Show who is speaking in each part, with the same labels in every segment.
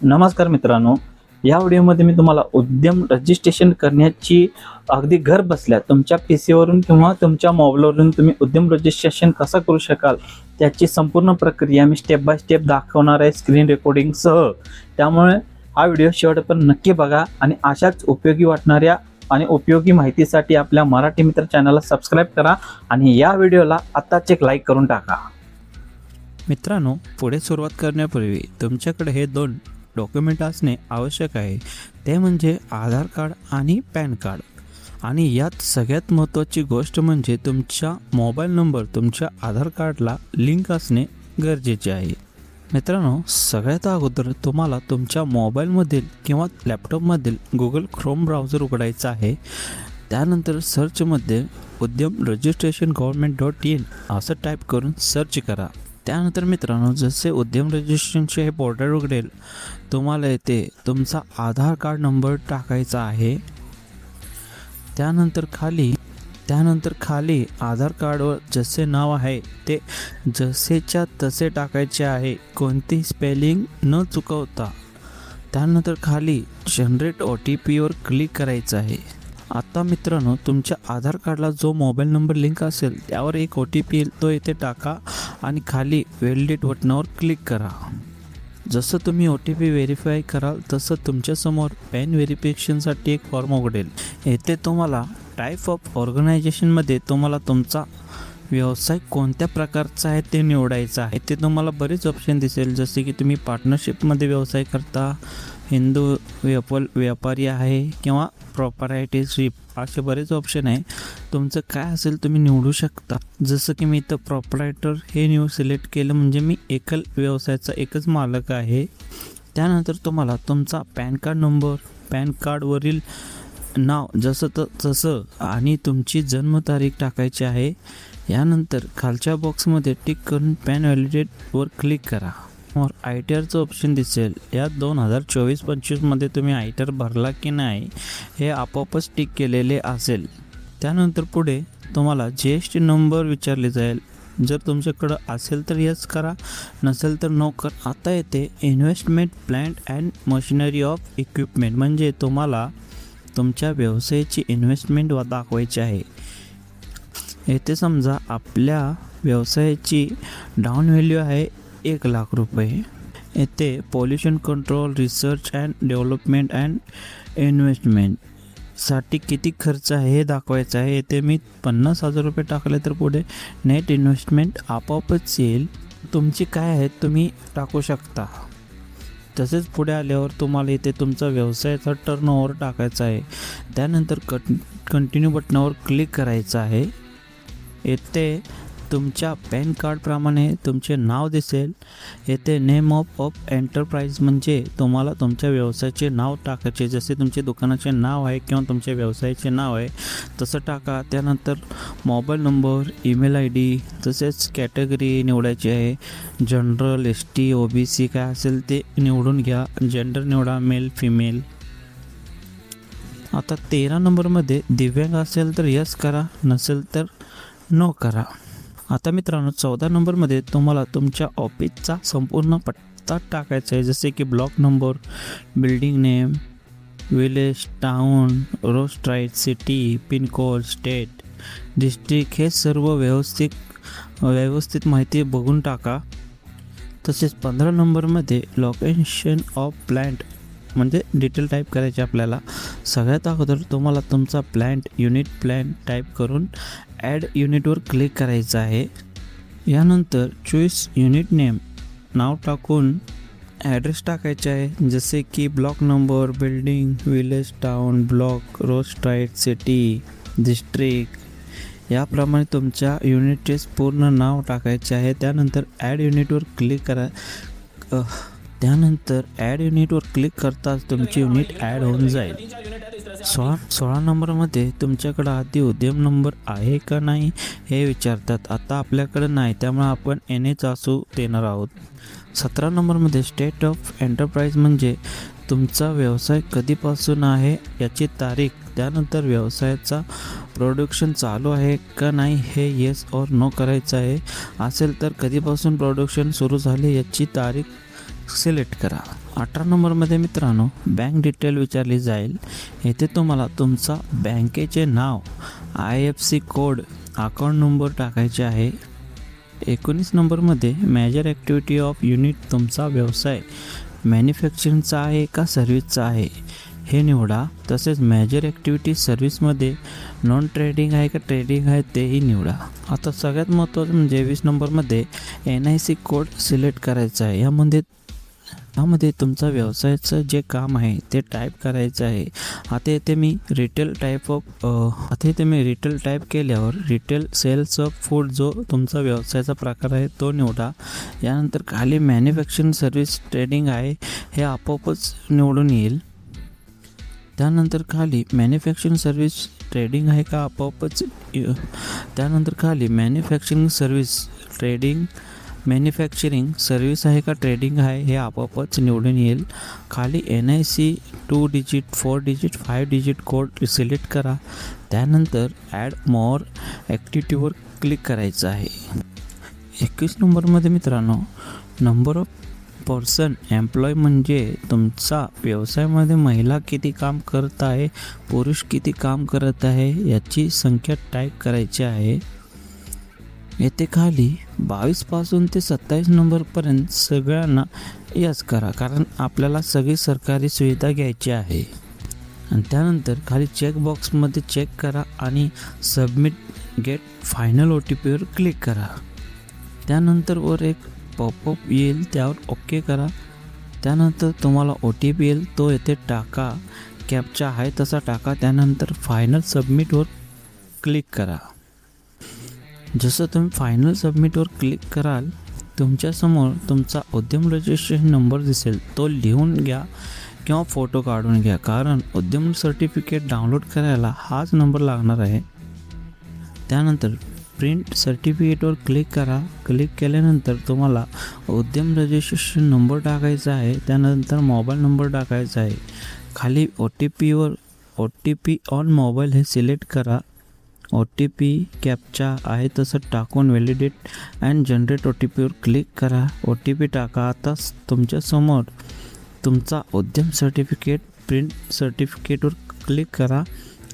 Speaker 1: नमस्कार मित्रांनो, या व्हिडिओमध्ये मी तुम्हाला उद्यम रजिस्ट्रेशन करण्याची अगदी घर बसल्या तुमच्या पीसीवरून किंवा तुमच्या मोबाईलवरून तुम्ही उद्यम रजिस्ट्रेशन कसं करू शकाल त्याची संपूर्ण प्रक्रिया मी स्टेप बाय स्टेप दाखवणार आहे स्क्रीन रेकॉर्डिंगसह. त्यामुळे हा व्हिडिओ शेवटपर्यंत नक्की बघा आणि अशाच उपयोगी वाटणाऱ्या आणि उपयोगी माहितीसाठी आपल्या मराठी मित्र चॅनलला सबस्क्राईब करा आणि या व्हिडिओला आत्ताच एक लाईक करून टाका.
Speaker 2: मित्रांनो, पुढे सुरुवात करण्यापूर्वी तुमच्याकडे हे दोन डॉक्युमेंट असणे आवश्यक आहे, ते म्हणजे आधार कार्ड आणि पॅन कार्ड. आणि यात सगळ्यात महत्त्वाची गोष्ट म्हणजे तुमचा मोबाईल नंबर तुमच्या आधार कार्डला लिंक असणे गरजेचे आहे. मित्रांनो, सगळ्यात अगोदर तुम्हाला तुमच्या मोबाईलमधील किंवा लॅपटॉपमधील गुगल क्रोम ब्राउझर उघडायचा आहे. त्यानंतर सर्चमध्ये उद्यम रजिस्ट्रेशन गव्हर्नमेंट.in असं टाईप करून सर्च करा. त्यानंतर मित्रांनो, जसे उद्यम रजिस्ट्रेशनचे हे पोर्टल उघडेल, तुम्हाला येथे तुमचा आधार कार्ड नंबर टाकायचा आहे. त्यानंतर खाली आधार कार्डवर जसे नाव आहे ते जसेच्या तसे टाकायचे आहे, कोणती स्पेलिंग न चुकवता. त्यानंतर खाली जनरेट OTPवर क्लिक करायचं आहे. आता मित्रांनो, तुमच्या आधार कार्डला जो मोबाईल नंबर लिंक असेल त्यावर एक OTP येईल, तो इथे टाका आणि खाली व्हॅलिडेट बटनावर क्लिक करा. जसं तुम्ही OTP व्हेरीफाय कराल तसं तुमच्यासमोर पॅन व्हेरिफिकेशनसाठी एक फॉर्म उघडेल. येथे तुम्हाला टाईप ऑफ ऑर्गनायझेशनमध्ये तुम्हाला तुमचा व्यवसाय कोणत्या प्रकारचा आहे ते निवडायचं आहे. ते तुम्हाला बरेच ऑप्शन दिसेल, जसे की तुम्ही पार्टनरशिपमध्ये व्यवसाय करता, हिंदू व्यापारी आहे किंवा प्रॉपरायटरशिप, असे बरेच ऑप्शन आहे. तुमचं काय असेल तुम्ही निवडू शकता. जसं की मी इथं प्रॉपरायटर हे सिलेक्ट केलं, म्हणजे मी एकल व्यवसायाचा एकच मालक आहे. त्यानंतर तुम्हाला तुमचा पॅन कार्ड नंबर, पॅन कार्डवरील नाव जसं तसं आणि तुमची जन्मतारीख टाकायची आहे. यानंतर खालच्या बॉक्समध्ये टिक करून पॅन व्हॅलिडेटवर क्लिक करा. ITRचं ऑप्शन दिसेल. यात 2024-25 मध्ये तुम्ही ITR भरला की नाही हे आपोआपच टिक केलेले असेल. त्यानंतर पुढे तुम्हाला GST नंबर विचारले जाईल. जर तुमच्याकडं असेल तर यस करा, नसेल तर नो करा. आता येते investment plant and machinery of equipment, म्हणजे तुम्हाला तुमच्या व्यवसायाची इन्व्हेस्टमेंट दाखवायची आहे. येथे समजा आपल्या व्यवसायाची डाऊन व्हॅल्यू आहे 1,00,000 रुपये. येथे pollution control, research and development and इन्व्हेस्टमेंटसाठी किती खर्च आहे हे दाखवायचं आहे. येथे मी 50,000 रुपये टाकले तर पुढे नेट इन्व्हेस्टमेंट आपोआपच येईल. तुमची काय आहे तुम्ही टाकू शकता. तसेच पुढे आल्यावर तुम्हाला इथे तुमचा व्यवसायाचा टर्नओव्हर टाकायचा आहे. त्यानंतर कंटिन्यू बटनावर क्लिक करायचं आहे. येथे तुमच्या पॅन कार्डप्रमाणे तुमचे नाव दिसेल. येथे नेम ऑफ एंटरप्राइज, म्हणजे तुम्हाला तुमच्या व्यवसायाचे नाव टाकायचे, जसे तुमचे दुकानाचे नाव आहे किंवा तुमच्या व्यवसायाचे नाव आहे तसं टाका. त्यानंतर मोबाईल नंबर, ईमेल ID, तसेच कॅटेगरी निवडायची आहे. जनरल, ST, OBC काय असेल ते निवडून घ्या. जेंडर निवडा, मेल फिमेल. आता 13 नंबरमध्ये दिव्यांग असेल तर यस करा, नसेल तर नो करा. आता मित्रांनो, 14 नंबरमध्ये तुम्हाला तुमच्या ऑफिसचा संपूर्ण पत्ता टाकायचा आहे, जसे की block number, building name, village, town, road, street, city, pincode, state, district हे सर्व व्यवस्थित माहिती बघून टाका. तसेच 15 नंबरमध्ये लोकेशन ऑफ प्लांट, म्हणजे डिटेल टाईप करायचे आपल्याला. सगळ्यात अगोदर तुम्हाला तुमचा युनिट प्लॅन टाईप करून ॲड युनिटवर क्लिक करायचं आहे. यानंतर चॉईस युनिट नेम नाव टाकून ॲड्रेस टाकायचे आहे, जसे की block number, building, village, town, block, road, street, city, district याप्रमाणे तुमच्या युनिटचे पूर्ण नाव टाकायचे आहे. त्यानंतर ॲड युनिटवर क्लिक करा. त्यानंतर ॲड युनिटवर क्लिक करताच तुमची युनिट ॲड होऊन जाईल. 16 नंबरमध्ये तुमच्याकडं आधी उद्यम नंबर आहे का नाही हे विचारतात. आता आपल्याकडं नाही, त्यामुळे आपण NAच असू देणार आहोत. 17 नंबरमध्ये स्टेट ऑफ एंटरप्राइज, म्हणजे तुमचा व्यवसाय कधीपासून आहे याची तारीख. त्यानंतर व्यवसायाचा प्रोडक्शन चालू आहे का नाही हे येस और नो करायचं आहे. असेल तर कधीपासून प्रोडक्शन सुरू झाले याची तारीख सिलेक्ट करा. 18 नंबरमध्ये मित्रांनो बँक डिटेल विचारली जाईल. येथे तुम्हाला तुमचा बँकेचे नाव, IFSC कोड, अकाउंट नंबर टाकायचे आहे. 19 नंबरमध्ये मेजर ॲक्टिव्हिटी ऑफ युनिट, तुमचा व्यवसाय मॅन्युफॅक्चरिंगचा आहे का सर्व्हिसचा आहे हे निवडा. तसेच मेजर ॲक्टिव्हिटी सर्व्हिसमध्ये नॉन ट्रेडिंग आहे का ट्रेडिंग आहे तेही निवडा. आता सगळ्यात महत्त्वाचं म्हणजे 20 नंबरमध्ये NIC कोड सिलेक्ट करायचा आहे. यामध्ये तुमचा व्यवसायाचं जे काम आहे ते टाईप करायचं आहे. आता इथे मी रिटेल टाईप केल्यावर रिटेल सेल्स ऑफ फूड जो तुमचा व्यवसायाचा प्रकार आहे तो निवडा. यानंतर खाली मॅन्युफॅक्चरिंग सर्व्हिस ट्रेडिंग आहे हे आपोआपच निवडून येईल. त्यानंतर खाली मॅन्युफॅक्चरिंग सर्व्हिस ट्रेडिंग आहे का आपोआपच त्यानंतर खाली manufacturing service trading manufacturing service आहे का ट्रेडिंग आहे हे आपोआपच निवडून येईल. खाली NIC 2 digit 4 digit 5 digit code select करा. त्यानंतर ॲड मोर ॲक्टिव्हिटीवर क्लिक करायचं आहे. 21 नंबरमध्ये मित्रांनो नंबर ऑफ पर्सन एम्प्लॉय म्हणजे तुमचा व्यवसायामध्ये महिला किती काम करत आहे, पुरुष किती काम करत आहे याची संख्या टाईप करायची आहे. येथे खाली 22 पासून ते 27 नंबरपर्यंत सगळ्यांना यस करा, कारण आपल्याला सगळी सरकारी सुविधा घ्यायची आहे. आणि त्यानंतर खाली चेकबॉक्समध्ये चेक करा आणि सबमिट गेट फायनल OTPवर क्लिक करा. त्यानंतर वर एक पॉपअप येईल त्यावर ओके करा. त्यानंतर तुम्हाला OTP येईल तो येथे टाका, कॅप्चा आहे तसा टाका. त्यानंतर फायनल सबमिटवर क्लिक करा. जसं तुम्ही फायनल सबमिटवर क्लिक कराल तुमच्यासमोर तुमचा उद्यम रजिस्ट्रेशन नंबर दिसेल, तो लिहून घ्या किंवा फोटो काढून घ्या, कारण उद्यम सर्टिफिकेट डाउनलोड करायला हाच नंबर लागणार आहे. त्यानंतर प्रिंट सर्टिफिकेटवर क्लिक करा. क्लिक केल्यानंतर तुम्हाला उद्यम रजिस्ट्रेशन नंबर टाकायचा आहे. त्यानंतर मोबाईल नंबर टाकायचा आहे. खाली OTP ऑन मोबाईल हे सिलेक्ट करा. OTP कॅप्चा आहे तसं टाकून व्हॅलिडेट अँड जनरेट OTPवर क्लिक करा. OTP टाका. आता तुमच्यासमोर तुमचा उद्यम सर्टिफिकेट प्रिंट सर्टिफिकेटवर क्लिक करा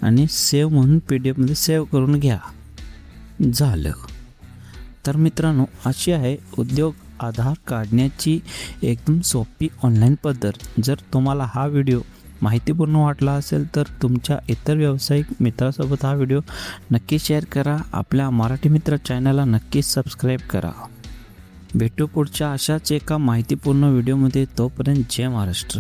Speaker 2: आणि सेव्ह म्हणून PDF सेव्ह करून घ्या. झालं. तर मित्रांनो अशी आहे उद्योग आधार काढण्याची एकदम सोपी ऑनलाईन पद्धत. जर तुम्हाला हा व्हिडिओ माहितीपूर्ण वाटला असेल तर तुमच्या इतर व्यावसायिक मित्रासोबत हा व्हिडिओ नक्की शेअर करा. आपल्या मराठी मित्र चॅनलला नक्कीच सबस्क्राईब करा. भेटू पुढच्या अशाच एका माहितीपूर्ण व्हिडिओमध्ये. तोपर्यंत जय महाराष्ट्र.